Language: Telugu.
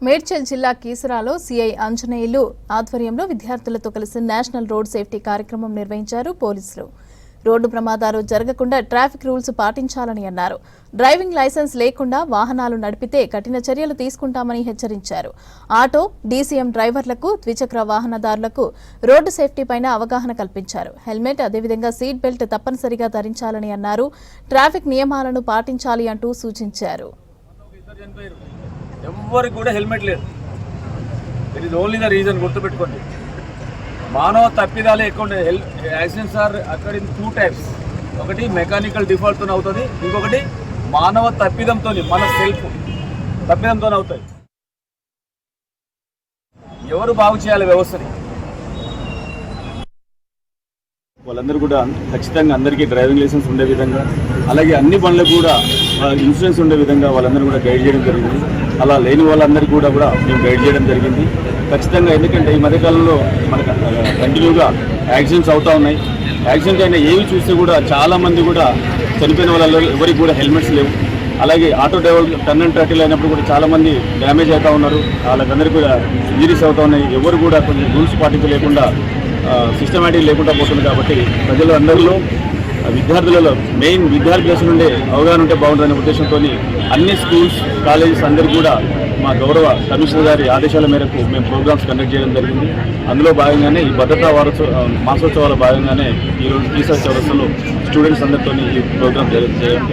మేడ్చల్ జిల్లా కీసరాలో సిఐ ఆంజనేయులు ఆధ్వర్యంలో విద్యార్థులతో కలిసి నేషనల్ రోడ్ సేఫ్టీ కార్యక్రమం నిర్వహించారు పోలీసులు. రోడ్డు ప్రమాదాలు జరగకుండా ట్రాఫిక్ రూల్స్ పాటించాలని అన్నారు. డ్రైవింగ్ లైసెన్స్ లేకుండా వాహనాలు నడిపితే కఠిన చర్యలు తీసుకుంటామని హెచ్చరించారు. ఆటో, డీసీఎం డ్రైవర్లకు, ద్విచక్ర వాహనదారులకు రోడ్డు సేఫ్టీ పైన అవగాహన కల్పించారు. హెల్మెట్, అదేవిధంగా సీట్ బెల్ట్ తప్పనిసరిగా ధరించాలని అన్నారు. ట్రాఫిక్ నియమాలను పాటించాలి అంటూ సూచించారు. ఎవరికి కూడా హెల్మెట్ లేదు. It is only the reason. గుర్తుపెట్టుకోండి, మానవ తప్పిదాలే ఎక్కువ. యాక్సిడెంట్స్ ఆర్ అక్కడ ఇన్ 2 types. ఒకటి మెకానికల్ డిఫాల్ట్తో అవుతుంది, ఇంకొకటి మానవ తప్పిదంతో, మన సెల్ఫ్ తప్పిదంతో అవుతాయి. ఎవరు బాగు చేయాలి వ్యవస్థని? వాళ్ళందరూ కూడా ఖచ్చితంగా అందరికీ డ్రైవింగ్ లైసెన్స్ ఉండే విధంగా, అలాగే అన్ని బండ్లకు కూడా ఇన్సూరెన్స్ ఉండే విధంగా వాళ్ళందరూ కూడా గైడ్ చేయడం జరిగింది. అలా లేని వాళ్ళందరికీ కూడా మేము గైడ్ చేయడం జరిగింది ఖచ్చితంగా. ఎందుకంటే ఈ మధ్యకాలంలో మనకు కంటిన్యూగా యాక్సిడెంట్స్ అవుతూ ఉన్నాయి. యాక్సిడెంట్ అయినా ఏవి చూస్తే కూడా చాలామంది కూడా చనిపోయిన వాళ్ళలో ఎవరికి కూడా హెల్మెట్స్ లేవు. అలాగే ఆటో డ్రైవర్ టర్న్ అండ్ ట్రాటిల్ అయినప్పుడు కూడా చాలామంది డ్యామేజ్ అవుతూ ఉన్నారు. వాళ్ళందరికీ కూడా ఇంజరీస్ అవుతూ ఉన్నాయి. ఎవరు కూడా కొంచెం రూల్స్ పాటించలేకుండా సిస్టమేటిక్ లేకుండా పోతుంది. కాబట్టి ప్రజలు అందరిలో, విద్యార్థులలో మెయిన్ విద్యార్థి దశ నుండే అవగాహన ఉంటే బాగుంటుందనే ఉద్దేశంతో అన్ని స్కూల్స్, కాలేజెస్ అందరికీ కూడా మా గౌరవ కమిషనర్ గారి ఆదేశాల మేరకు మేము ప్రోగ్రామ్స్ కండక్ట్ చేయడం జరిగింది. అందులో భాగంగానే ఈ భద్రతా మాసోత్సవాల భాగంగానే ఈరోజు కీసర చౌరస్తాలో స్టూడెంట్స్ అందరితో ఈ ప్రోగ్రామ్ చేయడం.